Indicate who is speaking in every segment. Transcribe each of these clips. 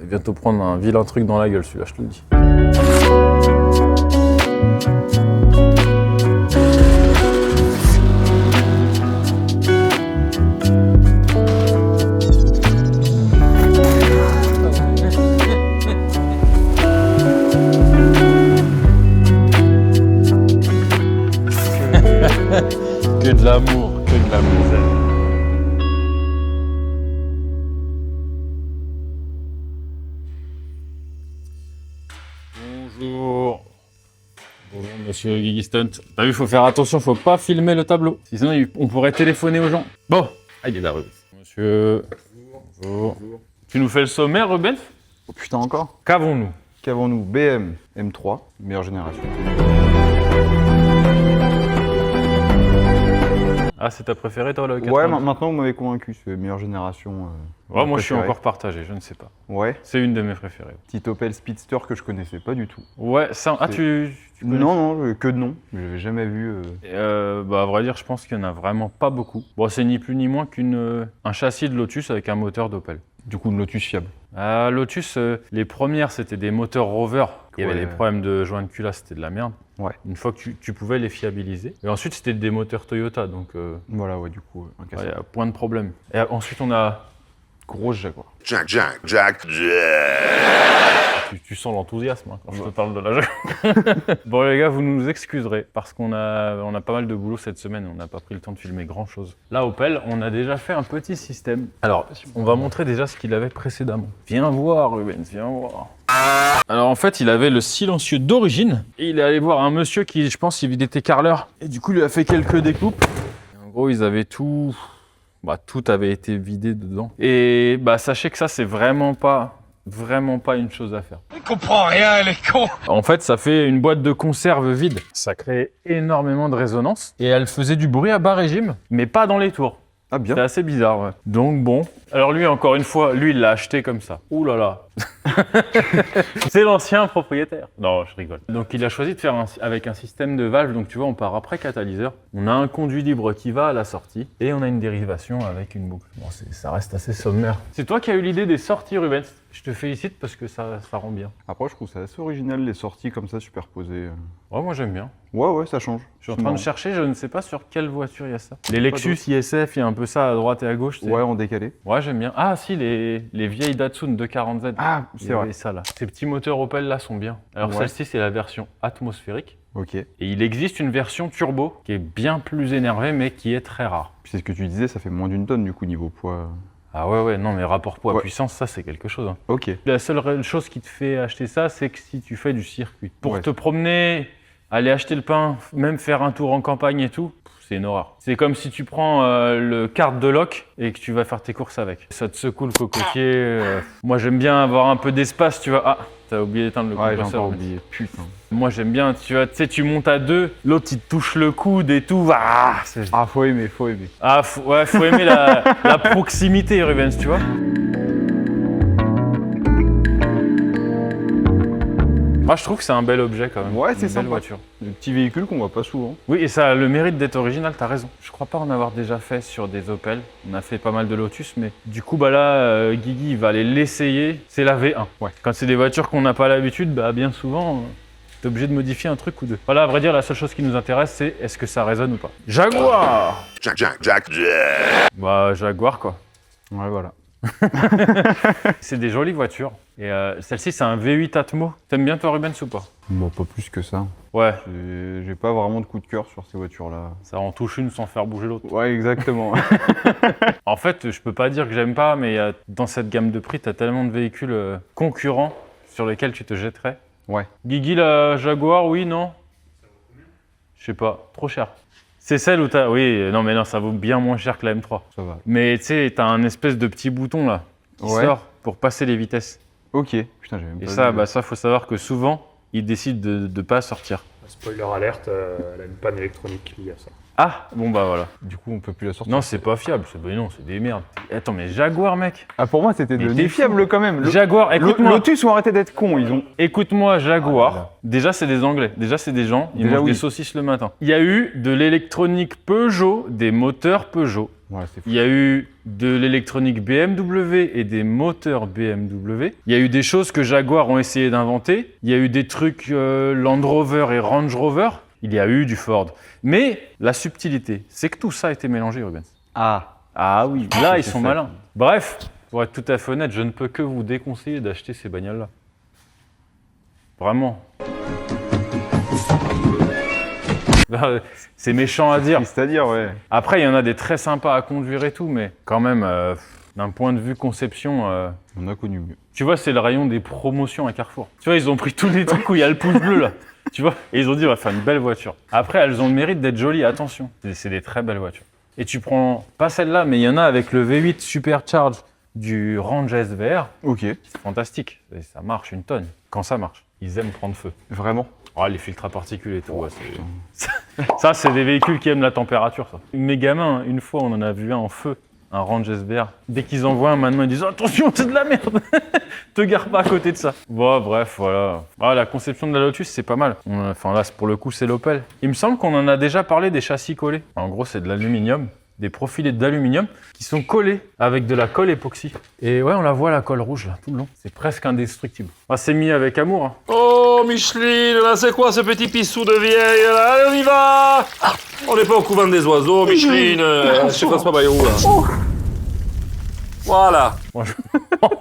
Speaker 1: bientôt prendre un vilain truc dans la gueule, celui-là, je te le dis. Que de l'amour, que de l'amour. Bonjour. Bonjour monsieur Guigui Stunt. T'as vu, faut faire attention, faut pas filmer le tableau. Sinon on pourrait téléphoner aux gens. Bon, il est là Rubens. Monsieur. Bonjour. Bonjour. Tu nous fais le sommaire Rubens?
Speaker 2: Oh putain encore.
Speaker 1: Qu'avons-nous?
Speaker 2: BM M3, meilleure génération.
Speaker 1: Ah, c'est ta préférée toi le 90?
Speaker 2: Ouais, maintenant vous m'avez convaincu, c'est meilleure génération.
Speaker 1: Ouais, moi je suis encore partagé, je ne sais pas.
Speaker 2: Ouais.
Speaker 1: C'est une de mes préférées.
Speaker 2: Petit Opel Speedster que je connaissais pas du tout.
Speaker 1: Ouais, ça. Ah, tu connais?
Speaker 2: Non, que de nom. Je l'avais jamais vu.
Speaker 1: Bah, à vrai dire, je pense qu'il n'y en a vraiment pas beaucoup. Bon, c'est ni plus ni moins qu'un châssis de Lotus avec un moteur d'Opel.
Speaker 2: Du coup, une Lotus fiable.
Speaker 1: Lotus, les premières, c'était des moteurs Rover. Il y avait des problèmes de joint de culasse, c'était de la merde.
Speaker 2: Ouais.
Speaker 1: Une fois que tu pouvais les fiabiliser. Et ensuite, c'était des moteurs Toyota, donc
Speaker 2: Voilà, ouais, du coup, un
Speaker 1: il y a point de problème. Et ensuite, on a
Speaker 2: grosse Jaguar.
Speaker 3: Jack.
Speaker 1: Tu sens l'enthousiasme hein, quand je te parle de la Jaguar. Bon les gars, vous nous excuserez parce qu'on a pas mal de boulot cette semaine, on n'a pas pris le temps de filmer grand chose. Là Opel, on a déjà fait un petit système. Alors, on va montrer déjà ce qu'il avait précédemment. Viens voir Rubens, viens voir. Alors en fait, il avait le silencieux d'origine et il est allé voir un monsieur qui, je pense, il était carreleur. Et du coup, il a fait quelques découpes. Et en gros, ils avaient tout... Bah, tout avait été vidé dedans. Et bah, sachez que ça, c'est vraiment pas une chose à faire.
Speaker 3: Il comprend rien, les cons.
Speaker 1: En fait, ça fait une boîte de conserve vide. Ça crée énormément de résonance. Et elle faisait du bruit à bas régime, mais pas dans les tours.
Speaker 2: Ah bien.
Speaker 1: C'est assez bizarre, ouais. Donc bon. Alors lui, encore une fois, lui, il l'a acheté comme ça. Ouh là là. C'est l'ancien propriétaire. Non, je rigole. Donc il a choisi de faire avec un système de valve. Donc tu vois, on part après catalyseur. On a un conduit libre qui va à la sortie. Et on a une dérivation avec une boucle. Bon, ça reste assez sommaire. C'est toi qui as eu l'idée des sorties, Rubens. Je te félicite parce que ça rend bien.
Speaker 2: Après, je trouve ça assez original, les sorties comme ça, superposées.
Speaker 1: Ouais, moi j'aime bien.
Speaker 2: Ouais, ça change.
Speaker 1: Je suis en train de chercher, je ne sais pas sur quelle voiture il y a ça. Les Lexus ISF, il y a un peu ça à droite et à gauche.
Speaker 2: Ouais, en décalé.
Speaker 1: Ouais, j'aime bien. Ah si, les vieilles Datsun 240Z.
Speaker 2: Ah, c'est vrai.
Speaker 1: Ça là. Ces petits moteurs Opel là sont bien. Alors celle-ci, c'est la version atmosphérique.
Speaker 2: Ok.
Speaker 1: Et il existe une version turbo qui est bien plus énervée mais qui est très rare.
Speaker 2: Puis c'est ce que tu disais, ça fait moins d'une tonne du coup niveau poids.
Speaker 1: Ah ouais, non mais rapport poids-puissance, ça c'est quelque chose. Hein.
Speaker 2: Ok.
Speaker 1: La seule chose qui te fait acheter ça, c'est que si tu fais du circuit. Pour te promener, aller acheter le pain, même faire un tour en campagne et tout, c'est une horreur. C'est comme si tu prends le kart de loc et que tu vas faire tes courses avec. Ça te secoue le cocotier. Moi j'aime bien avoir un peu d'espace, tu vois. Ah, t'as oublié d'éteindre le compresseur.
Speaker 2: Ouais, j'ai encore oublié. Putain.
Speaker 1: Moi j'aime bien, tu vois, tu sais, tu montes à deux, l'autre il te touche le coude et tout.
Speaker 2: Faut aimer.
Speaker 1: Ah, faut aimer la proximité, Rubens, tu vois. Moi je trouve que c'est un bel objet quand même.
Speaker 2: Ouais, c'est
Speaker 1: une belle
Speaker 2: sympa.
Speaker 1: voiture.
Speaker 2: Des petits véhicules qu'on voit pas souvent.
Speaker 1: Oui, et ça a le mérite d'être original, t'as raison. Je crois pas en avoir déjà fait sur des Opel. On a fait pas mal de Lotus, mais du coup, bah là, Guigui, il va aller l'essayer. C'est la V1.
Speaker 2: Ouais.
Speaker 1: Quand c'est des voitures qu'on n'a pas l'habitude, bah bien souvent, t'es obligé de modifier un truc ou deux. Voilà, à vrai dire, la seule chose qui nous intéresse, c'est est-ce que ça résonne ou pas. Jaguar!
Speaker 3: Jack.
Speaker 1: Bah, Jaguar, quoi.
Speaker 2: Ouais, voilà.
Speaker 1: C'est des jolies voitures. Et celle-ci, c'est un V8 Atmo. T'aimes bien toi, Rubens, ou pas?
Speaker 2: Bon, pas plus que ça.
Speaker 1: Ouais.
Speaker 2: J'ai pas vraiment de coup de cœur sur ces voitures-là.
Speaker 1: Ça en touche une sans faire bouger l'autre.
Speaker 2: Ouais, exactement.
Speaker 1: En fait, je peux pas dire que j'aime pas, mais dans cette gamme de prix, t'as tellement de véhicules concurrents sur lesquels tu te jetterais.
Speaker 2: Ouais.
Speaker 1: Guigui, la Jaguar, oui, non? Je sais pas, trop cher. C'est celle où t'as... Oui, non, mais non, ça vaut bien moins cher que la M3.
Speaker 2: Ça va.
Speaker 1: Mais tu sais, t'as un espèce de petit bouton là, qui sort pour passer les vitesses.
Speaker 2: Ok. Putain, j'ai même pas
Speaker 1: Et
Speaker 2: vu.
Speaker 1: ça, ça, faut savoir que souvent, ils décident de pas sortir.
Speaker 4: Spoiler alerte, elle a une panne électronique liée à ça.
Speaker 1: Ah, bon bah voilà.
Speaker 2: Du coup, on peut plus la sortir.
Speaker 1: Non, c'est pas fiable. Bah non, c'est des merdes. Attends, mais Jaguar, mec.
Speaker 2: Ah, pour moi, c'était
Speaker 1: Mais
Speaker 2: devenu
Speaker 1: t'es
Speaker 2: fiable quand même.
Speaker 1: Jaguar, écoute-moi.
Speaker 2: Lotus ont arrêté d'être cons. Ils ont.
Speaker 1: Écoute-moi, Jaguar.
Speaker 2: Ah, voilà.
Speaker 1: Déjà, c'est des Anglais. Déjà, c'est des gens. Ils
Speaker 2: Déjà,
Speaker 1: mangent
Speaker 2: oui.
Speaker 1: des saucisses le matin. Il y a eu de l'électronique Peugeot, des moteurs Peugeot.
Speaker 2: Ouais, c'est fou.
Speaker 1: Il y a eu de l'électronique BMW et des moteurs BMW. Il y a eu des choses que Jaguar ont essayé d'inventer. Il y a eu des trucs Land Rover et Range Rover. Il y a eu du Ford. Mais la subtilité, c'est que tout ça a été mélangé, Rubens.
Speaker 2: Ah.
Speaker 1: Ah oui, là, ils
Speaker 2: c'est
Speaker 1: sont
Speaker 2: ça.
Speaker 1: malins. Bref, pour être tout à fait honnête, je ne peux que vous déconseiller d'acheter ces bagnoles-là. Vraiment. C'est méchant à dire.
Speaker 2: C'est-à-dire, ouais.
Speaker 1: Après, il y en a des très sympas à conduire et tout, mais quand même, d'un point de vue conception,
Speaker 2: On a connu mieux.
Speaker 1: tu vois, c'est le rayon des promotions à Carrefour. Tu vois, ils ont pris tous les trucs où il y a le pouce bleu là. Tu vois, et ils ont dit, on va faire une belle voiture. Après, elles ont le mérite d'être jolies, attention. C'est des très belles voitures. Et tu prends, pas celle-là, mais il y en a avec le V8 Supercharge du Range SVR.
Speaker 2: Ok.
Speaker 1: C'est fantastique. Et ça marche une tonne. Quand ça marche, ils aiment prendre feu.
Speaker 2: Vraiment.
Speaker 1: Oh, les filtres à particules et tout. Ouais, ça, c'est des véhicules qui aiment la température, ça. Mes gamins, une fois, on en a vu un en feu, un Range SVR. Dès qu'ils en voient un maintenant, ils disent « Attention, c'est de la merde !» Te gare pas à côté de ça. Bon, bref, voilà. Ah, la conception de la Lotus, c'est pas mal. Enfin, là, pour le coup, c'est l'Opel. Il me semble qu'on en a déjà parlé des châssis collés. En gros, c'est de l'aluminium, des profilés d'aluminium qui sont collés avec de la colle époxy. Et ouais, on la voit, la colle rouge, là, tout le long. C'est presque indestructible. Ah, c'est mis avec amour, hein.
Speaker 4: Oh, Micheline, là, c'est quoi ce petit pissou de vieille, là? Allez, on y va! On n'est pas au couvent des oiseaux, Micheline. Chez François Bayrou, là. Voilà.
Speaker 1: Oh,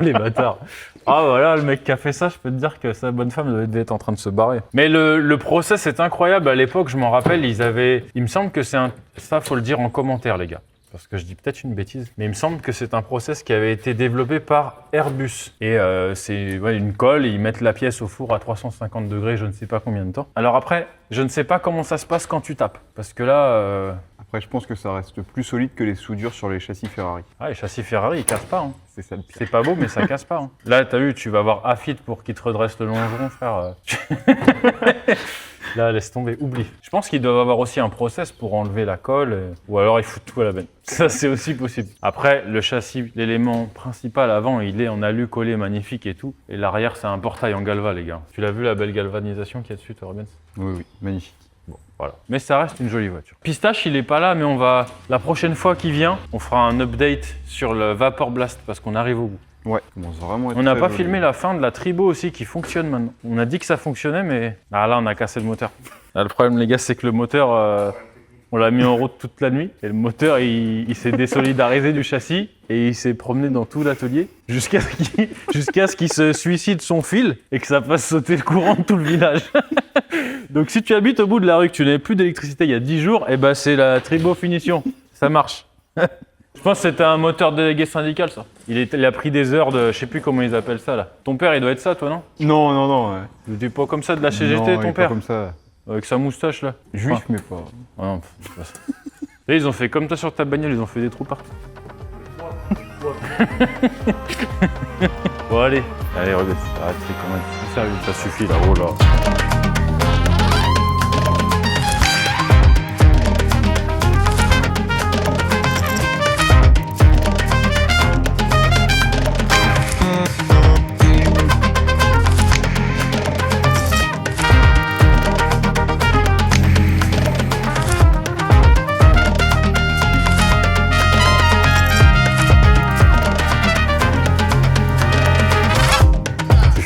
Speaker 1: les bâtards. Ah voilà, le mec qui a fait ça, je peux te dire que sa bonne femme devait être en train de se barrer. Mais le process est incroyable. À l'époque, je m'en rappelle, il me semble que c'est un... Ça, faut le dire en commentaire, les gars. Parce que je dis peut-être une bêtise. Mais il me semble que c'est un process qui avait été développé par Airbus. Et c'est une colle, et ils mettent la pièce au four à 350 degrés, je ne sais pas combien de temps. Alors après, je ne sais pas comment ça se passe quand tu tapes. Parce que là...
Speaker 2: Après, je pense que ça reste plus solide que les soudures sur les châssis Ferrari.
Speaker 1: Ah, les châssis Ferrari, ils cassent pas. Hein.
Speaker 2: C'est ça le pire.
Speaker 1: C'est pas beau, mais ça casse pas. Hein. Là, t'as vu, tu vas avoir Afit pour qu'il te redresse le longeron, frère. Là, laisse tomber, oublie. Je pense qu'ils doivent avoir aussi un process pour enlever la colle, ou alors ils foutent tout à la benne. Ça, c'est aussi possible. Après, le châssis, l'élément principal avant, il est en alu collé, magnifique et tout. Et l'arrière, c'est un portail en galva, les gars. Tu l'as vu, la belle galvanisation qu'il y a dessus, toi, Rubens?
Speaker 2: Oui, oui, magnifique.
Speaker 1: Bon, voilà. Mais ça reste une jolie voiture. Pistache, il est pas là, mais on va... La prochaine fois qu'il vient, on fera un update sur le Vapor Blast, parce qu'on arrive au bout.
Speaker 2: Ouais, commence vraiment à être
Speaker 1: On n'a
Speaker 2: très
Speaker 1: pas
Speaker 2: joli.
Speaker 1: filmé la fin de la Tribo aussi qui fonctionne maintenant. On a dit que ça fonctionnait, mais ah, là on a cassé le moteur. Là, le problème les gars, c'est que le moteur, on l'a mis en route toute la nuit et le moteur il s'est désolidarisé du châssis et il s'est promené dans tout l'atelier jusqu'à ce qu'il se suicide son fil et que ça fasse sauter le courant de tout le village. Donc si tu habites au bout de la rue, que tu n'avais plus d'électricité il y a 10 jours, eh ben c'est la Tribo finition. Ça marche. Je pense que c'était un moteur délégué syndical, ça. Il a pris des heures de... Je sais plus comment ils appellent ça, là. Ton père, il doit être ça, toi, non?
Speaker 2: Non, non, non. Ouais.
Speaker 1: Il était pas comme ça de la CGT,
Speaker 2: Non, il est
Speaker 1: ton
Speaker 2: pas
Speaker 1: père?
Speaker 2: comme ça.
Speaker 1: Avec sa moustache, là.
Speaker 2: Juif,
Speaker 1: Enfin,
Speaker 2: mais pas.
Speaker 1: ah non, c'est pas ça. Et ils ont fait comme toi sur ta bagnole, ils ont fait des trous partout. Bon, allez. Allez, regarde. Arrête, c'est quand même sérieux. Ça suffit, là. Oh là.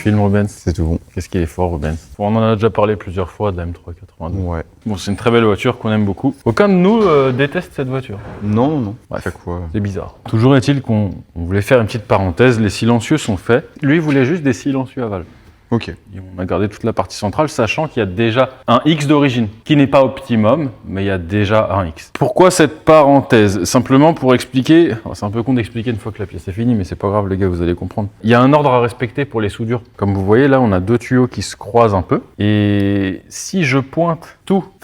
Speaker 1: Film Rubens.
Speaker 2: C'est tout bon.
Speaker 1: Qu'est-ce qu'il est fort, Rubens. Bon, on en a déjà parlé plusieurs fois de la M382.
Speaker 2: Ouais.
Speaker 1: Bon, c'est une très belle voiture qu'on aime beaucoup. Aucun de nous déteste cette voiture.
Speaker 2: Non, non, non.
Speaker 1: Ouais.
Speaker 2: À chaque fois.
Speaker 1: C'est bizarre. Toujours est-il qu'on voulait faire une petite parenthèse. Les silencieux sont faits. Lui, il voulait juste des silencieux à valve.
Speaker 2: Ok.
Speaker 1: Et on a gardé toute la partie centrale, sachant qu'il y a déjà un X d'origine, qui n'est pas optimum, mais il y a déjà un X. Pourquoi cette parenthèse? Simplement pour expliquer, c'est un peu con d'expliquer une fois que la pièce est finie, mais c'est pas grave les gars, vous allez comprendre. Il y a un ordre à respecter pour les soudures. Comme vous voyez là, on a deux tuyaux qui se croisent un peu, et si je pointe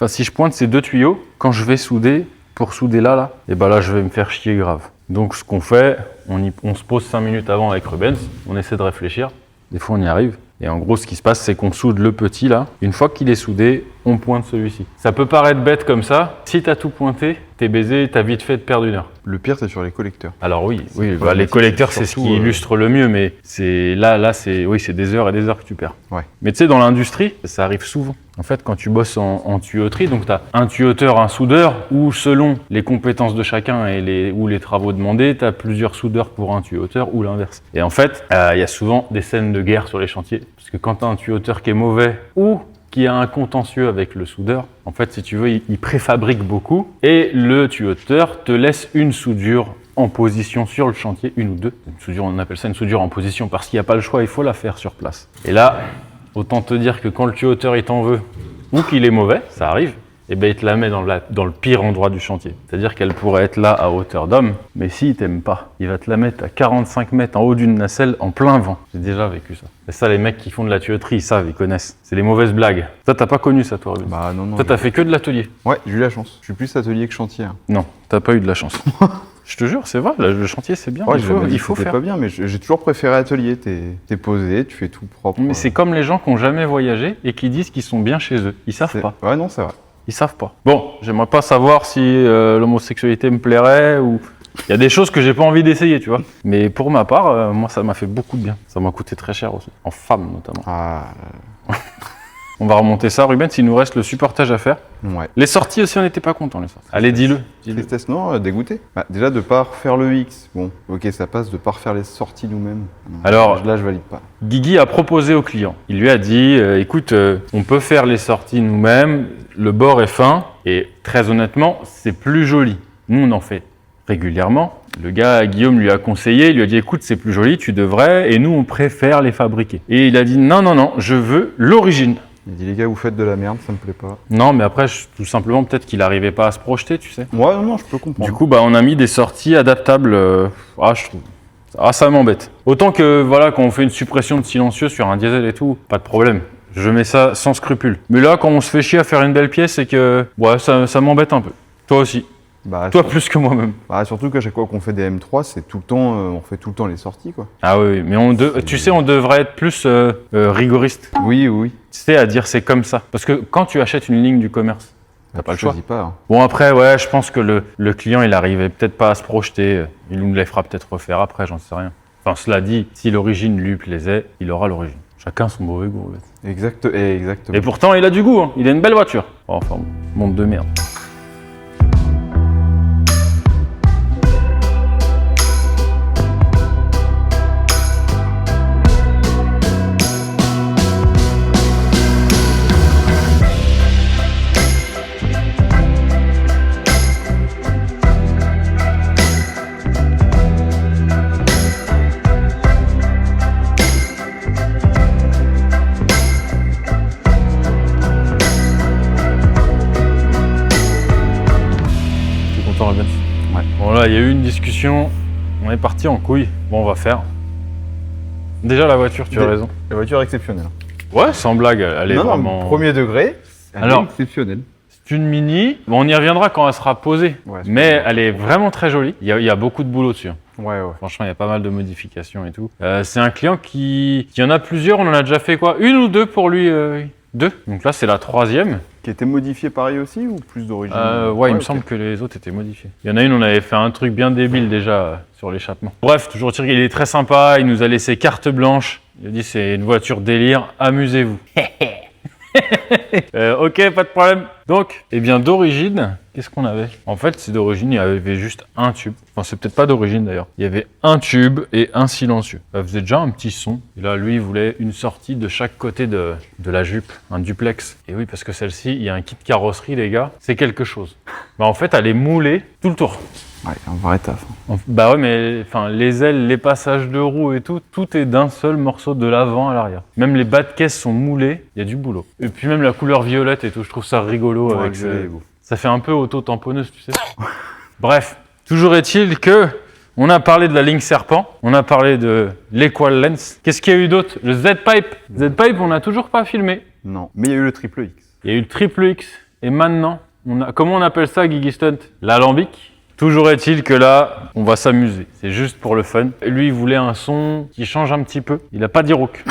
Speaker 1: si je pointe ces deux tuyaux, quand je vais souder, pour souder là, et ben là je vais me faire chier grave. Donc ce qu'on fait, on se pose 5 minutes avant avec Rubens, on essaie de réfléchir, des fois on y arrive. Et en gros, ce qui se passe, c'est qu'on soude le petit là. Une fois qu'il est soudé, on pointe celui-ci. Ça peut paraître bête comme ça. Si t'as tout pointé, t'es baisé, t'as vite fait de perdre 1 heure.
Speaker 2: Le pire, c'est sur les collecteurs.
Speaker 1: Alors oui,
Speaker 2: C'est
Speaker 1: les
Speaker 2: problématique,
Speaker 1: collecteurs,
Speaker 2: c'est
Speaker 1: c'est ce
Speaker 2: surtout,
Speaker 1: qui illustre le mieux, mais c'est là, c'est des heures et des heures que tu perds.
Speaker 2: Ouais.
Speaker 1: Mais tu sais, dans l'industrie, ça arrive souvent. En fait, quand tu bosses en tuyauterie, donc tu as un tuyauteur, un soudeur, ou selon les compétences de chacun ou les travaux demandés, tu as plusieurs soudeurs pour un tuyauteur ou l'inverse. Et en fait, il y a souvent des scènes de guerre sur les chantiers, parce que quand tu as un tuyauteur qui est mauvais ou qui a un contentieux avec le soudeur, en fait, si tu veux, il préfabrique beaucoup, et le tuyauteur te laisse une soudure en position sur le chantier, une ou deux. Une soudure, on appelle ça une soudure en position, parce qu'il n'y a pas le choix, il faut la faire sur place. Et là, autant te dire que quand le tuyauteur il t'en veut, ou qu'il est mauvais, ça arrive, et ben il te la met dans le pire endroit du chantier. C'est-à-dire qu'elle pourrait être là à hauteur d'homme, mais s'il t'aime pas, il va te la mettre à 45 mètres en haut d'une nacelle en plein vent. J'ai déjà vécu ça. Et ça, les mecs qui font de la tuyauterie, ils savent, ils connaissent. C'est les mauvaises blagues. Toi, t'as pas connu ça, toi, Ruben?
Speaker 2: Bah non.
Speaker 1: Toi, t'as fait que de l'atelier?
Speaker 2: Ouais, j'ai eu la chance. Je suis plus atelier que chantier. Hein.
Speaker 1: Non, t'as pas eu de la chance. Je te jure, c'est vrai, le chantier c'est bien,
Speaker 2: Ouais,
Speaker 1: il faut
Speaker 2: faire.
Speaker 1: faire.
Speaker 2: Pas bien, mais j'ai toujours préféré atelier. T'es posé, tu fais tout propre.
Speaker 1: Mais c'est comme les gens qui n'ont jamais voyagé et qui disent qu'ils sont bien chez eux. Ils savent pas.
Speaker 2: Ouais, non, c'est vrai.
Speaker 1: Ils savent pas. Bon, j'aimerais pas savoir si l'homosexualité me plairait ou... Il y a des choses que j'ai pas envie d'essayer, tu vois. Mais pour ma part, moi ça m'a fait beaucoup de bien. Ça m'a coûté très cher aussi. En femme notamment.
Speaker 2: Ah,
Speaker 1: On va remonter ça, Ruben, s'il nous reste le supportage à faire.
Speaker 2: ouais.
Speaker 1: Les sorties aussi, on n'était pas contents, les sorties. Allez, dis-le.
Speaker 2: Tristesse, non, dégoûté. Bah, déjà, de pas refaire le X. Bon, ok, ça passe de pas refaire les sorties nous-mêmes. Non,
Speaker 1: Alors-
Speaker 2: là, je valide pas.
Speaker 1: Guigui a proposé au client. Il lui a dit, écoute, on peut faire les sorties nous-mêmes, le bord est fin, et très honnêtement, c'est plus joli. Nous, on en fait régulièrement. Le gars, Guillaume, lui a conseillé, il lui a dit, écoute, c'est plus joli, tu devrais, et nous, on préfère les fabriquer. Et il a dit, non, je veux l'origine.
Speaker 2: Il dit, les gars, vous faites de la merde, ça me plaît pas.
Speaker 1: Non, mais après, tout simplement, peut-être qu'il n'arrivait pas à se projeter, tu sais.
Speaker 2: Ouais, non, je peux comprendre.
Speaker 1: Du coup, on a mis des sorties adaptables. Je trouve. Ça m'embête. Autant que, voilà, quand on fait une suppression de silencieux sur un diesel et tout, pas de problème. Je mets ça sans scrupule. Mais là, quand on se fait chier à faire une belle pièce, c'est que, ouais, ça m'embête un peu. Toi aussi.
Speaker 2: Bah,
Speaker 1: Toi plus que moi-même.
Speaker 2: Bah, surtout qu'à chaque fois qu'on fait des M3, c'est tout le temps, on fait tout le temps les sorties, quoi.
Speaker 1: Ah oui, mais tu sais, on devrait être plus rigoriste.
Speaker 2: Oui, oui.
Speaker 1: Tu sais, à dire c'est comme ça. Parce que quand tu achètes une ligne du commerce, t'as pas le choix.
Speaker 2: Choisis pas. Hein.
Speaker 1: Bon, après, ouais, je pense que le client, il arrivait peut-être pas à se projeter. Il nous les fera peut-être refaire après, j'en sais rien. Enfin, cela dit, si l'origine lui plaisait, il aura l'origine. Chacun son mauvais goût, en fait.
Speaker 2: Exactement.
Speaker 1: Et pourtant, il a du goût, hein. Il a une belle voiture. Enfin, monde de merde.
Speaker 2: Ouais.
Speaker 1: Bon là, il y a eu une discussion, on est parti en couille. Bon, on va faire. Déjà la voiture, tu as raison.
Speaker 2: La voiture est exceptionnelle.
Speaker 1: Ouais, sans blague, elle est vraiment...
Speaker 2: Non, premier degré, elle
Speaker 1: Alors,
Speaker 2: est exceptionnelle.
Speaker 1: c'est une Mini, bon, on y reviendra quand elle sera posée,
Speaker 2: Ouais, c'est
Speaker 1: mais
Speaker 2: pas
Speaker 1: elle est vraiment très jolie. Il y a beaucoup de boulot dessus.
Speaker 2: Ouais.
Speaker 1: Franchement, il y a pas mal de modifications et tout. C'est un client qui en a plusieurs, on en a déjà fait quoi? Une ou deux pour lui? Deux. Donc là, c'est la 3e.
Speaker 2: Qui était modifié pareil aussi ou plus d'origine
Speaker 1: Ouais, il me
Speaker 2: ok.
Speaker 1: semble que les autres étaient modifiés. Il y en a une, on avait fait un truc bien débile déjà sur l'échappement. Bref, toujours dire qu'il est très sympa, il nous a laissé carte blanche. Il a dit c'est une voiture délire, amusez-vous. Ok, pas de problème. Donc, eh bien d'origine, qu'est-ce qu'on avait? En fait, c'est d'origine, il y avait juste un tube. Enfin, c'est peut-être pas d'origine d'ailleurs. Il y avait un tube et un silencieux. Ça faisait déjà un petit son. Et là, lui, il voulait une sortie de chaque côté de la jupe, un duplex. Et oui, parce que celle-ci, il y a un kit carrosserie, les gars. C'est quelque chose. En fait, elle est moulée tout le tour.
Speaker 2: Ouais, un vrai taf.
Speaker 1: Bah ouais, mais enfin, les ailes, les passages de roues et tout est d'un seul morceau de l'avant à l'arrière. Même les bas de caisse sont moulés, il y a du boulot. Et puis même la couleur violette et tout, je trouve ça rigolo avec
Speaker 2: ça.
Speaker 1: Ça fait un peu auto-tamponneuse, tu sais. Bref, toujours est-il que on a parlé de la ligne serpent, on a parlé de l'Equal Lens. Qu'est-ce qu'il y a eu d'autre? Le Z-Pipe. Z-Pipe, on n'a toujours pas filmé.
Speaker 2: Non, mais il y a eu le triple X.
Speaker 1: Il y a eu le triple X. Et maintenant, comment on appelle ça, Guigui Stunt? L'alambic. Toujours est-il que là, on va s'amuser. C'est juste pour le fun. Lui, il voulait un son qui change un petit peu. Il n'a pas dit rock.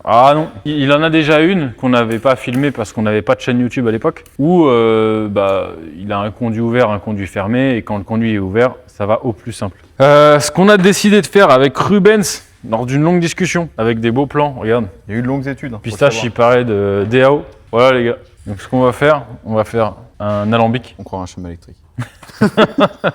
Speaker 1: Ah non, il en a déjà une qu'on n'avait pas filmée parce qu'on n'avait pas de chaîne YouTube à l'époque, où il a un conduit ouvert, un conduit fermé, et quand le conduit est ouvert, ça va au plus simple. Ce qu'on a décidé de faire avec Rubens, lors d'une longue discussion, avec des beaux plans, regarde,
Speaker 2: Il y a eu de longues études. Hein, faut
Speaker 1: Pistache, il
Speaker 2: le
Speaker 1: parlait de DAO. Voilà les gars. Donc ce qu'on va faire, on va faire un alambic.
Speaker 2: on croit un chemin électrique.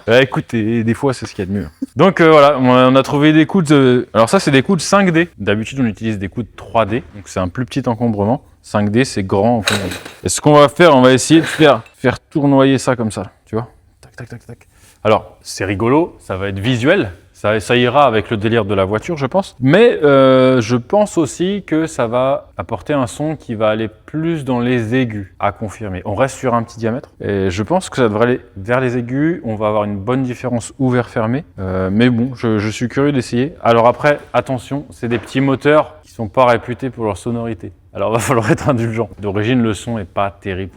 Speaker 1: Écoutez, des fois c'est ce qu'il y a de mieux. Donc voilà, on a trouvé des coudes. Alors ça c'est des coudes 5D. D'habitude on utilise des coudes 3D. Donc c'est un plus petit encombrement. 5D c'est grand encombrement. Et ce qu'on va faire, on va essayer de faire tournoyer ça comme ça. Tu vois? Tac, tac, tac, tac. Alors c'est rigolo, ça va être visuel. Ça ira avec le délire de la voiture, je pense. Mais je pense aussi que ça va apporter un son qui va aller plus dans les aigus, à confirmer. On reste sur un petit diamètre. Et je pense que ça devrait aller vers les aigus. On va avoir une bonne différence ouvert-fermé. Mais bon, je suis curieux d'essayer. Alors après, attention, c'est des petits moteurs qui sont pas réputés pour leur sonorité. Alors va falloir être indulgent. D'origine, le son est pas terrible.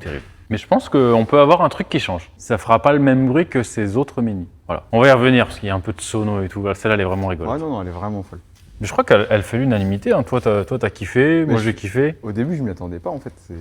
Speaker 1: Mais je pense qu'on peut avoir un truc qui change. Ça fera pas le même bruit que ces autres Mini. Voilà. On va y revenir parce qu'il y a un peu de sono et tout. Voilà, celle-là, elle est vraiment rigolote.
Speaker 2: Ouais, non, elle est vraiment folle.
Speaker 1: Mais je crois qu'elle fait l'unanimité. Hein. Toi, t'as kiffé, moi, j'ai kiffé.
Speaker 2: Au début, je m'y attendais pas en fait. C'est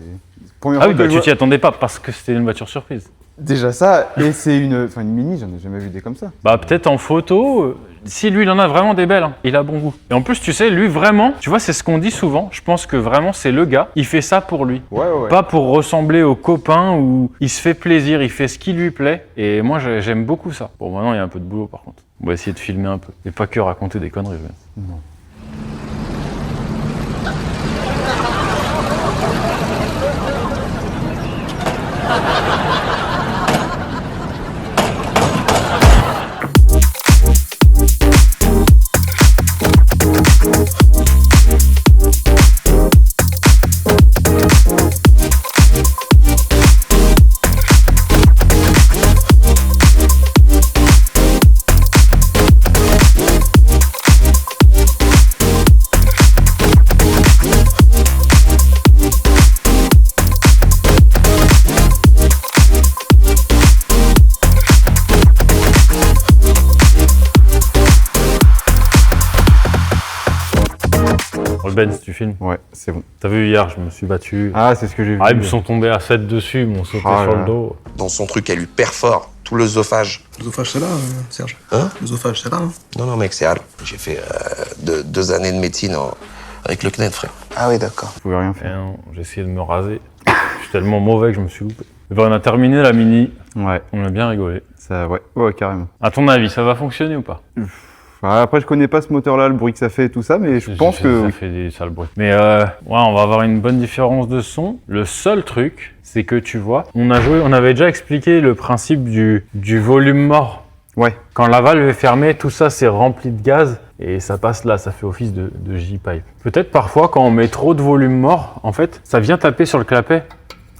Speaker 2: première
Speaker 1: Ah
Speaker 2: fois
Speaker 1: oui,
Speaker 2: que
Speaker 1: bah,
Speaker 2: je
Speaker 1: tu
Speaker 2: vois-
Speaker 1: t'y attendais pas parce que c'était une voiture surprise.
Speaker 2: Déjà ça, et c'est une Mini, j'en ai jamais vu des comme ça.
Speaker 1: Bah, peut-être en photo. Si lui, il en a vraiment des belles. Hein. Il a bon goût. Et en plus, tu sais, lui, vraiment, tu vois, c'est ce qu'on dit souvent. Je pense que vraiment, c'est le gars. Il fait ça pour lui.
Speaker 2: Ouais.
Speaker 1: Pas pour ressembler aux copains où il se fait plaisir, il fait ce qui lui plaît. Et moi, j'aime beaucoup ça. Bon, maintenant, il y a un peu de boulot par contre. On va essayer de filmer un peu. Et pas que raconter des conneries.
Speaker 2: Non.
Speaker 1: Ben, tu filmes.
Speaker 2: Ouais, c'est bon.
Speaker 1: T'as vu hier, je me suis battu.
Speaker 2: Ah, c'est ce que j'ai vu.
Speaker 1: Ah, ils me sont tombés à 7 dessus, ils m'ont sauté
Speaker 2: Ah
Speaker 1: sur
Speaker 2: là
Speaker 1: le
Speaker 2: là.
Speaker 1: dos.
Speaker 3: Dans son truc, elle lui perd fort. Tout l'œsophage.
Speaker 5: L'œsophage, c'est là, Serge.
Speaker 3: Hein?
Speaker 5: L'œsophage, c'est là. Hein.
Speaker 3: Non, mec, c'est Al. J'ai fait 2 années de médecine avec le CNED, frère.
Speaker 5: Ah oui, d'accord.
Speaker 2: Je pouvais rien
Speaker 1: Et
Speaker 2: faire.
Speaker 1: non, j'ai essayé de me raser. Je suis tellement mauvais que je me suis loupé. Et ben, on a terminé la mini,
Speaker 2: Ouais,
Speaker 1: on a bien rigolé.
Speaker 2: ça, ouais, carrément.
Speaker 1: À ton avis, ça va fonctionner ou pas?
Speaker 2: Après, je connais pas ce moteur-là, le bruit que ça fait et tout ça, mais je pense que
Speaker 1: Ça
Speaker 2: oui.
Speaker 1: fait des sales bruits. Mais on va avoir une bonne différence de son. Le seul truc, c'est que tu vois, on avait déjà expliqué le principe du volume mort.
Speaker 2: Ouais,
Speaker 1: Quand la valve est fermée, tout ça c'est rempli de gaz et ça passe là, ça fait office de J-pipe. Peut-être parfois quand on met trop de volume mort, en fait, ça vient taper sur le clapet.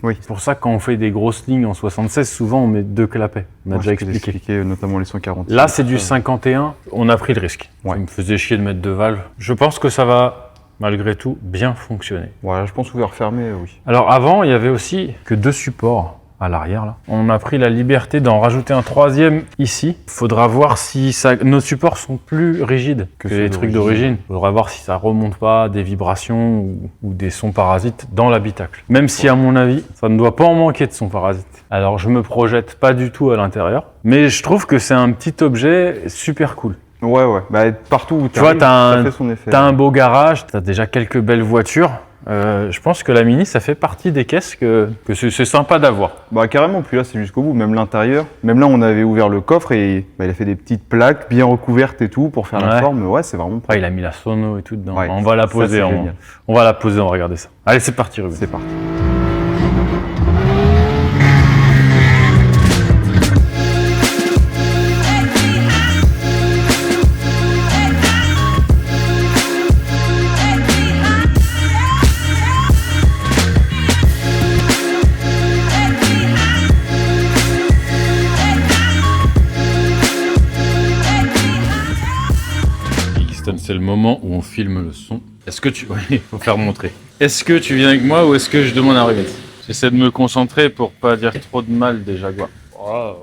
Speaker 2: Oui.
Speaker 1: C'est pour ça que quand on fait des grosses lignes en 76, souvent on met 2 clapets. On a
Speaker 2: moi,
Speaker 1: déjà
Speaker 2: je t'ai
Speaker 1: expliqué.
Speaker 2: notamment les 140.
Speaker 1: Là c'est du 51, on a pris le risque.
Speaker 2: Ouais.
Speaker 1: Ça me faisait chier de mettre 2 valves. Je pense que ça va, malgré tout, bien fonctionner.
Speaker 2: Ouais, je pense ouvert fermé, oui.
Speaker 1: Alors avant, il y avait aussi que 2 supports à l'arrière là. On a pris la liberté d'en rajouter un 3e ici. Faudra voir si nos supports sont plus rigides que
Speaker 2: ceux
Speaker 1: les trucs d'origine. Faudra voir si ça remonte pas des vibrations ou des sons parasites dans l'habitacle. Même si à mon avis, ça ne doit pas en manquer de sons parasites. Alors je me projette pas du tout à l'intérieur, mais je trouve que c'est un petit objet super cool.
Speaker 2: Ouais, bah partout où
Speaker 1: Tu vois,
Speaker 2: ça fait son effet.
Speaker 1: T'as un beau garage, t'as déjà quelques belles voitures. Je pense que la Mini, ça fait partie des caisses que c'est sympa d'avoir.
Speaker 2: Bah carrément, puis là c'est jusqu'au bout, même l'intérieur. Même là on avait ouvert le coffre et il a fait des petites plaques bien recouvertes et tout pour faire la
Speaker 1: Ouais.
Speaker 2: forme. Ouais, c'est vraiment
Speaker 1: Après, il a mis la sono et tout dedans.
Speaker 2: Ouais,
Speaker 1: On va la
Speaker 2: ça,
Speaker 1: poser,
Speaker 2: c'est
Speaker 1: on
Speaker 2: génial.
Speaker 1: va la poser, on va regarder ça. Allez, c'est parti, Ruben.
Speaker 2: C'est parti.
Speaker 1: Kingston, c'est le moment où on filme le son. Est-ce que tu... Oui, il faut faire montrer. Est-ce que tu viens avec moi ou est-ce que je demande à Ruben? J'essaie de me concentrer pour pas dire trop de mal des Jaguars.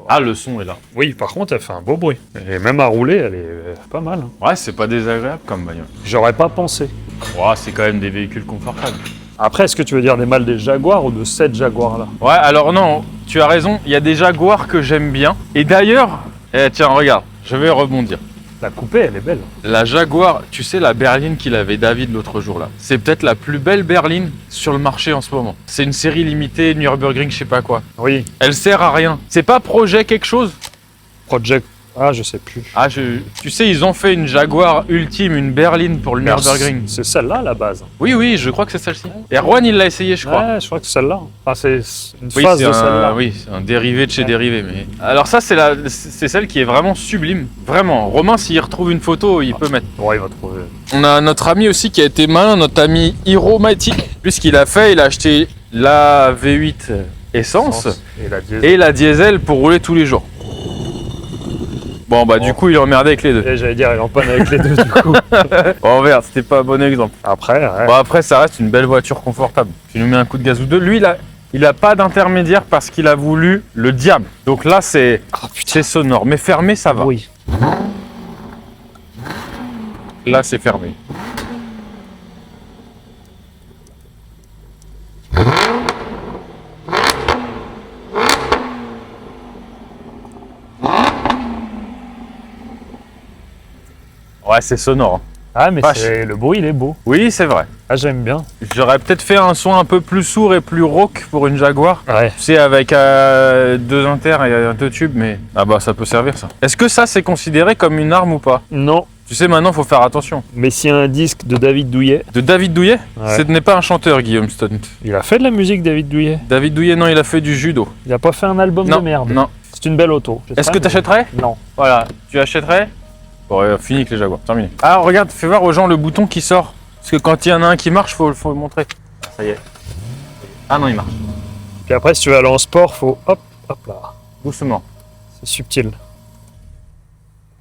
Speaker 1: Ah, le son est là.
Speaker 4: Oui, par contre, elle fait un beau bruit. Et même à rouler, elle est pas mal. Hein.
Speaker 1: Ouais, c'est pas désagréable comme bagnole.
Speaker 4: J'aurais pas pensé.
Speaker 1: Ouais, c'est quand même des véhicules confortables.
Speaker 6: Après, est-ce que tu veux dire des mâles des Jaguars ou de cette Jaguar-là?
Speaker 1: Ouais, alors non, tu as raison, il y a des Jaguars que j'aime bien. Et d'ailleurs, tiens, regarde, je vais rebondir.
Speaker 6: La coupée, elle est belle.
Speaker 1: La Jaguar, tu sais la berline qu'il avait David l'autre jour là, c'est peut-être la plus belle berline sur le marché en ce moment. C'est une série limitée, Nürburgring, je sais pas quoi.
Speaker 6: Oui.
Speaker 1: Elle sert à rien. C'est pas projet quelque chose?
Speaker 6: Project... Ah, je sais plus.
Speaker 1: Ah, tu sais, ils ont fait une Jaguar ultime, une berline pour le Nürburgring.
Speaker 6: C'est celle-là, à la base.
Speaker 1: Oui, oui, je crois que c'est celle-ci. Erwan, il l'a essayé, je crois.
Speaker 6: Ouais, je crois que c'est celle-là. Enfin, c'est une
Speaker 1: Oui,
Speaker 6: phase
Speaker 1: c'est
Speaker 6: de celle-là.
Speaker 1: oui, c'est un dérivé de chez dérivé. Mais... Alors ça, c'est celle qui est vraiment sublime. Vraiment. Romain, s'il retrouve une photo, il peut mettre.
Speaker 6: Ouais, il va trouver.
Speaker 1: On a notre ami aussi qui a été malin, notre ami Hiro Mati. Puisqu'il a fait, il a acheté la V8 essence
Speaker 6: Et la diesel.
Speaker 1: et la diesel pour rouler tous les jours. Bon bah du coup il est emmerdé avec les deux.
Speaker 6: Et j'allais dire, il en panne avec les deux du coup.
Speaker 1: Bon merde, c'était pas un bon exemple.
Speaker 6: Après, ouais.
Speaker 1: Bon après ça reste une belle voiture confortable. Tu nous mets un coup de gaz ou deux. Lui il a pas d'intermédiaire parce qu'il a voulu le diable. Donc là c'est sonore. Mais fermé ça va.
Speaker 6: Oui.
Speaker 1: Là c'est fermé. Ouais, c'est sonore.
Speaker 6: Ah, mais
Speaker 1: Vache.
Speaker 6: le bruit, il est beau.
Speaker 1: Oui, c'est vrai.
Speaker 6: Ah, j'aime bien.
Speaker 1: J'aurais peut-être fait un son un peu plus sourd et plus rauque pour une Jaguar.
Speaker 6: Ouais.
Speaker 1: Tu sais, avec 2 inters et 2 tubes, mais... Ah bah, ça peut servir, ça. Est-ce que ça, c'est considéré comme une arme ou pas?
Speaker 6: Non,
Speaker 1: Tu sais, maintenant, faut faire attention.
Speaker 6: mais s'il y a un disque de David Douillet,
Speaker 1: De David Douillet?
Speaker 6: Ouais.
Speaker 1: Ce n'est pas un chanteur, Guillaume Stunt.
Speaker 6: il a fait de la musique, David Douillet.
Speaker 1: David Douillet, non, il a fait du judo.
Speaker 6: Il a pas fait un album
Speaker 1: Non,
Speaker 6: de merde.
Speaker 1: non.
Speaker 6: C'est une belle auto.
Speaker 1: Est-ce que tu achèterais?
Speaker 6: Non.
Speaker 1: Voilà, tu achèterais? Bon, fini avec les Jaguars, terminé. Ah, regarde, fais voir aux gens le bouton qui sort. Parce que quand il y en a un qui marche, faut le montrer. Ça y est. Ah non, il marche.
Speaker 6: Puis après, si tu veux aller en sport, faut hop, hop là.
Speaker 1: Doucement.
Speaker 6: C'est subtil.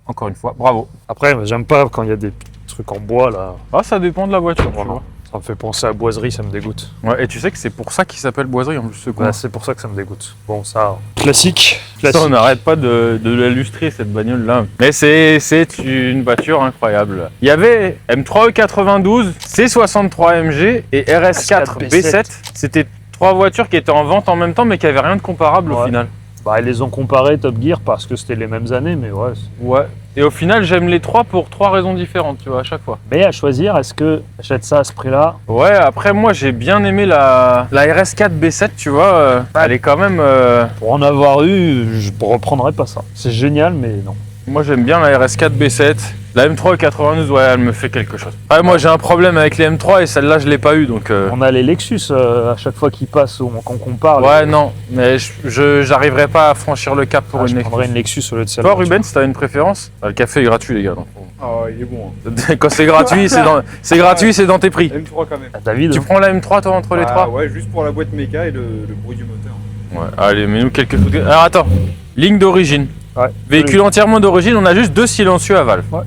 Speaker 1: Encore une fois, bravo.
Speaker 6: Après, j'aime pas quand il y a des trucs en bois là.
Speaker 1: Ah, ça dépend de la voiture, tu
Speaker 6: Vraiment.
Speaker 1: vois.
Speaker 6: Ça me fait penser à boiserie, ça me dégoûte.
Speaker 1: Ouais, et tu sais que c'est pour ça qu'il s'appelle boiserie en plus, ce con.
Speaker 6: Ouais, c'est pour ça que ça me dégoute. Bon, ça. Classique.
Speaker 1: Ça, on n'arrête pas de l'illustrer, cette bagnole-là. Mais c'est une voiture incroyable. Il y avait M3 E92, C63 MG et RS4 B7. C'était 3 voitures qui étaient en vente en même temps, mais qui n'avaient rien de comparable au
Speaker 6: Ouais.
Speaker 1: final.
Speaker 6: Bah, ils les ont comparés Top Gear parce que c'était les mêmes années, mais ouais.
Speaker 1: Ouais. Et au final, j'aime les 3 pour 3 raisons différentes, tu vois, à chaque fois.
Speaker 6: Mais à choisir, est-ce que j'achète ça à ce prix-là?
Speaker 1: Ouais, après, moi, j'ai bien aimé la RS4 B7, tu vois. Elle est quand même...
Speaker 6: Pour en avoir eu, je reprendrais pas ça. C'est génial, mais non.
Speaker 1: Moi j'aime bien la RS4 B7. La M3 92, ouais, elle me fait quelque chose. Ouais, moi j'ai un problème avec les M3 et celle-là je l'ai pas eu donc.
Speaker 6: On a les Lexus à chaque fois qu'ils passent, qu'on compare.
Speaker 1: Ouais, non, mais j'arriverai pas à franchir le cap pour
Speaker 6: je
Speaker 1: une
Speaker 6: prendrais
Speaker 1: Lexus.
Speaker 6: une Lexus au lieu de celle-là.
Speaker 1: Toi, Ruben, si t'as une préférence, le café est gratuit, les gars. Donc.
Speaker 2: Ah, il est bon. Hein.
Speaker 1: Quand c'est gratuit, c'est dans tes prix.
Speaker 2: M3 quand même.
Speaker 6: Ah, David,
Speaker 1: Tu prends la M3 toi entre les
Speaker 2: Ah,
Speaker 1: 3?
Speaker 2: ouais, juste pour la boîte méca et le bruit du moteur.
Speaker 1: Ouais, allez, mets-nous quelques photos. Alors attends, ligne d'origine.
Speaker 6: ouais.
Speaker 1: Véhicule entièrement d'origine, on a juste 2 silencieux à valve.
Speaker 6: Ouais.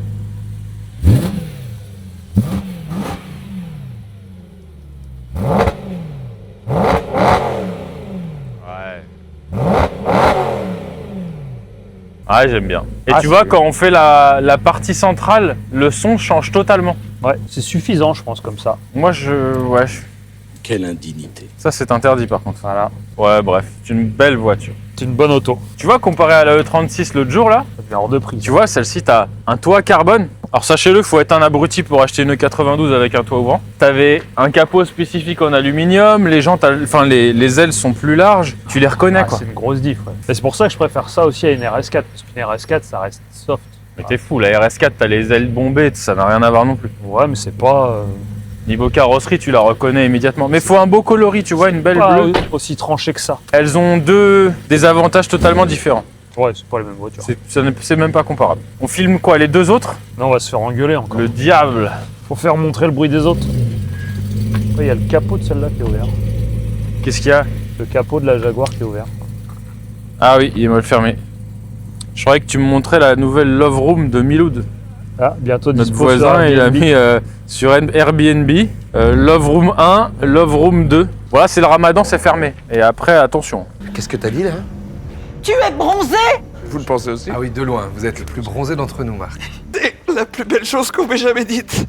Speaker 1: Ouais, j'aime bien. Et
Speaker 6: Ah,
Speaker 1: tu vois,
Speaker 6: c'est-
Speaker 1: quand on fait la partie centrale, le son change totalement.
Speaker 6: Ouais, c'est suffisant, je pense, comme ça.
Speaker 1: Moi, ouais,
Speaker 7: Quelle indignité.
Speaker 1: ça c'est interdit par contre.
Speaker 6: Voilà.
Speaker 1: Ouais, bref, c'est une belle voiture.
Speaker 6: C'est une bonne auto.
Speaker 1: Tu vois, comparé à la E36 l'autre jour là,
Speaker 6: Ça devient hors de prix.
Speaker 1: tu vois, celle-ci, t'as un toit carbone. Alors sachez-le, faut être un abruti pour acheter une E92 avec un toit ouvrant. T'avais un capot spécifique en aluminium, les jantes, enfin les ailes sont plus larges, tu les reconnais
Speaker 6: Ah,
Speaker 1: quoi.
Speaker 6: c'est une grosse diff. Ouais. Et c'est pour ça que je préfère ça aussi à une RS4. Parce qu'une RS4, ça reste soft.
Speaker 1: Mais t'es fou, la RS4, t'as les ailes bombées, ça n'a rien à voir non plus.
Speaker 6: Ouais, mais c'est pas.
Speaker 1: Niveau carrosserie, tu la reconnais immédiatement. Mais faut un beau coloris, tu vois, une belle
Speaker 6: Pas
Speaker 1: bleue.
Speaker 6: aussi tranché que ça.
Speaker 1: Elles ont des avantages totalement différents.
Speaker 6: Ouais, c'est pas les mêmes voitures.
Speaker 1: C'est même pas comparable. On filme quoi, les deux autres?
Speaker 6: Non, on va se faire engueuler encore.
Speaker 1: Le diable.
Speaker 6: Faut faire montrer le bruit des autres. Après, il y a le capot de celle-là qui est ouvert.
Speaker 1: Qu'est-ce qu'il y a?
Speaker 6: Le capot de la Jaguar qui est ouvert.
Speaker 1: Ah oui, il est mal fermé. Je croyais que tu me montrais la nouvelle Love Room de Miloud.
Speaker 6: Ah, bientôt
Speaker 1: Notre
Speaker 6: dispo
Speaker 1: voisin,
Speaker 6: sur
Speaker 1: il a
Speaker 6: Airbnb.
Speaker 1: mis sur Airbnb Love Room 1, Love Room 2. Voilà, c'est le ramadan, c'est fermé. Et après, attention.
Speaker 5: Qu'est-ce que t'as dit là?
Speaker 8: Tu es bronzé?
Speaker 5: Vous le pensez aussi?
Speaker 9: Ah oui, de loin. Vous êtes le plus bronzé d'entre nous, Marc.
Speaker 5: C'est la plus belle chose qu'on m'ait jamais dite.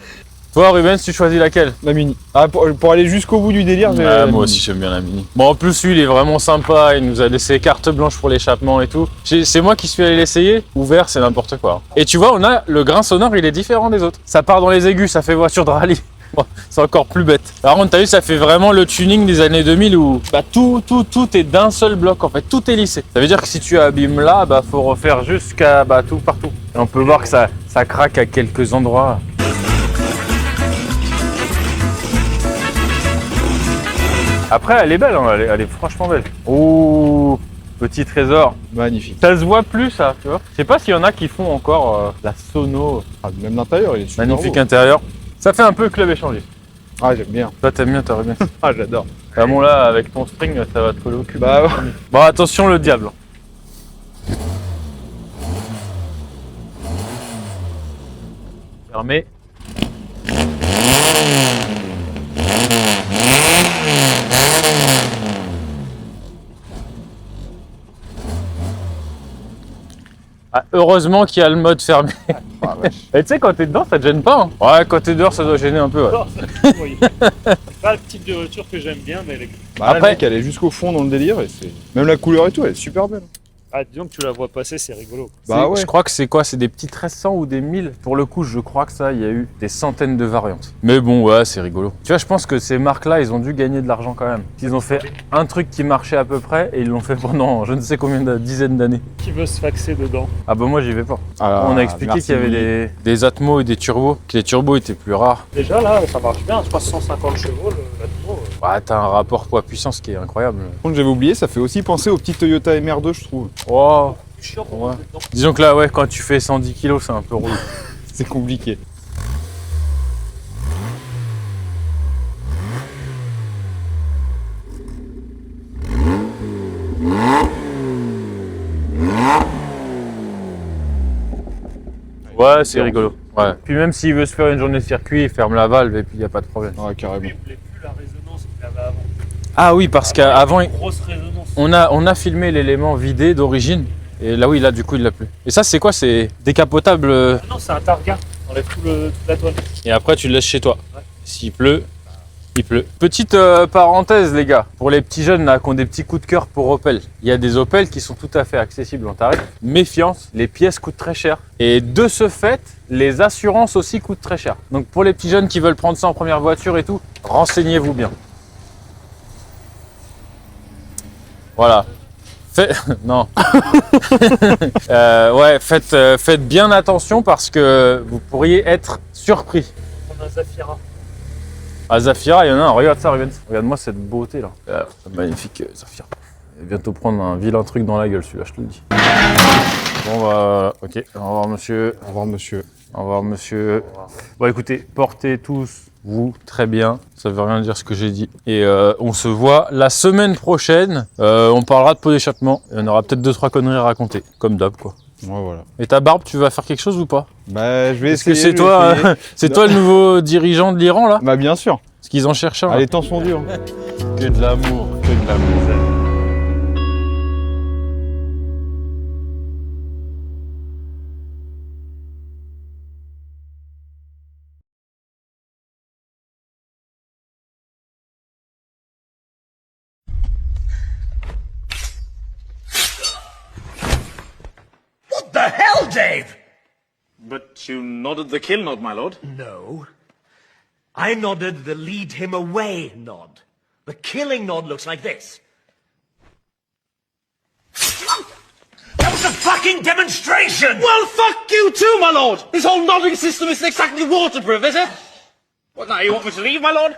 Speaker 1: Toi, Rubens, tu choisis laquelle?
Speaker 2: La Mini. Ah, pour aller jusqu'au bout du délire, j'ai
Speaker 1: Ouais,
Speaker 2: la
Speaker 1: moi
Speaker 2: Mini.
Speaker 1: aussi j'aime bien la Mini. Bon, en plus lui il est vraiment sympa, il nous a laissé carte blanche pour l'échappement et tout. C'est moi qui suis allé l'essayer, ouvert c'est n'importe quoi. Et tu vois, on a le grain sonore, il est différent des autres. Ça part dans les aigus, ça fait voiture de rallye. Bon, c'est encore plus bête. Par contre, t'as vu, ça fait vraiment le tuning des années 2000 où bah, tout est d'un seul bloc en fait, tout est lissé. Ça veut dire que si tu abîmes là, bah faut refaire jusqu'à tout partout. Et on peut voir que ça craque à quelques endroits. Après, elle est belle, hein, elle est franchement belle. Oh, petit trésor.
Speaker 2: Magnifique.
Speaker 1: Ça se voit plus, ça, tu vois. Je sais pas s'il y en a qui font encore la sono.
Speaker 2: Ah, même l'intérieur, il est super
Speaker 1: Magnifique
Speaker 2: beau.
Speaker 1: intérieur. Ça fait un peu club échangiste.
Speaker 2: Ah, j'aime bien.
Speaker 1: Toi, t'aimes bien, t'aurais bien.
Speaker 2: Ah, j'adore.
Speaker 1: Ah bon, là, avec ton string, ça va te coller au cul.
Speaker 2: Bah ouais.
Speaker 1: Bon, attention, le diable. Fermé. Ah, heureusement qu'il y a le mode fermé.
Speaker 2: Ah, vache.
Speaker 1: Et tu sais, quand t'es dedans, ça te gêne pas. Hein. Ouais, quand t'es dehors, ça doit gêner un peu. Ouais.
Speaker 6: C'est pas le type de voiture que j'aime bien, mais elle est...
Speaker 2: Bah, là,
Speaker 1: Après-
Speaker 2: le mec, elle est jusqu'au fond dans le délire et c'est. Même la couleur et tout, elle est super belle.
Speaker 6: Ah, disons que tu la vois passer, c'est rigolo.
Speaker 2: Bah ouais.
Speaker 1: Je crois que c'est quoi? C'est des petits 1300 ou des 1000? Pour le coup, je crois que ça, il y a eu des centaines de variantes. Mais bon, ouais, c'est rigolo. Tu vois, je pense que ces marques-là, ils ont dû gagner de l'argent quand même. Ils ont fait un truc qui marchait à peu près et ils l'ont fait pendant je ne sais combien de dizaines d'années.
Speaker 6: Qui veut se faxer dedans?
Speaker 1: Ah bah moi, j'y vais pas.
Speaker 2: Ah,
Speaker 1: On a expliqué
Speaker 2: merci,
Speaker 1: qu'il y avait des Atmos et des turbos, que les turbos étaient plus rares.
Speaker 6: Déjà là, ça marche bien, 350 chevaux, l'Atmo.
Speaker 1: Ouais, t'as un rapport poids-puissance qui est incroyable.
Speaker 2: Par contre, j'avais oublié, ça fait aussi penser au petit Toyota MR2, je trouve.
Speaker 1: Oh.
Speaker 6: Chiant,
Speaker 1: Ouais. Disons que là, ouais, quand tu fais 110 kg, c'est un peu relou.
Speaker 2: C'est compliqué.
Speaker 1: Ouais, c'est rigolo. Ouais. Puis même s'il veut se faire une journée de circuit, il ferme la valve et puis il n'y a pas de problème.
Speaker 2: Ouais, carrément.
Speaker 6: Il voulait plus la résonance qu'il avait avant.
Speaker 1: Ah oui, parce qu'avant,
Speaker 6: Grosse résonance.
Speaker 1: on a filmé l'élément vidé d'origine. Et là, oui, là, du coup, il l'a plus. Et ça, c'est quoi? C'est décapotable.
Speaker 6: Ah non, c'est un targa. On enlève toute la toile.
Speaker 1: Et après, tu le laisses chez toi.
Speaker 6: Ouais.
Speaker 1: S'il pleut, il pleut. Petite parenthèse, les gars. Pour les petits jeunes là, qui ont des petits coups de cœur pour Opel, il y a des Opel qui sont tout à fait accessibles en tarif. Méfiance, les pièces coûtent très cher. Et de ce fait, les assurances aussi coûtent très cher. Donc pour les petits jeunes qui veulent prendre ça en première voiture et tout, renseignez-vous bien. Voilà. Non. Ouais, faites bien attention parce que vous pourriez être surpris.
Speaker 6: On a un Zafira.
Speaker 1: Ah, Zafira, il y en a un. Regarde ça, regarde-moi cette beauté là. Magnifique Zafira. Il va bientôt prendre un vilain truc dans la gueule celui-là, je te le dis. Bon bah, ok. Au revoir monsieur.
Speaker 2: Au revoir, monsieur.
Speaker 1: Au revoir monsieur. Bon écoutez, portez tous vous très bien. Ça veut rien dire ce que j'ai dit. Et on se voit la semaine prochaine. On parlera de pot d'échappement. Et on aura peut-être 2-3 conneries à raconter. Comme d'hab quoi.
Speaker 2: Ouais, voilà.
Speaker 1: Et ta barbe, tu vas faire quelque chose ou pas?
Speaker 2: Bah, je vais
Speaker 1: Est-ce que
Speaker 2: essayer.
Speaker 1: c'est
Speaker 2: je vais
Speaker 1: toi,
Speaker 2: essayer.
Speaker 1: c'est toi le nouveau dirigeant de l'Iran là?
Speaker 2: Bah, bien sûr.
Speaker 1: Parce qu'ils en cherchent un.
Speaker 2: Ah, les temps sont durs.
Speaker 1: Que de l'amour, que de l'amour.
Speaker 9: What the hell, Dave?
Speaker 7: But you nodded the kill nod, my lord.
Speaker 9: No. I nodded the lead him away nod. The killing nod looks like this. That was a fucking demonstration!
Speaker 7: Well, fuck you too, my lord! This whole nodding system isn't exactly waterproof, is it? What now, you want me to leave, my lord?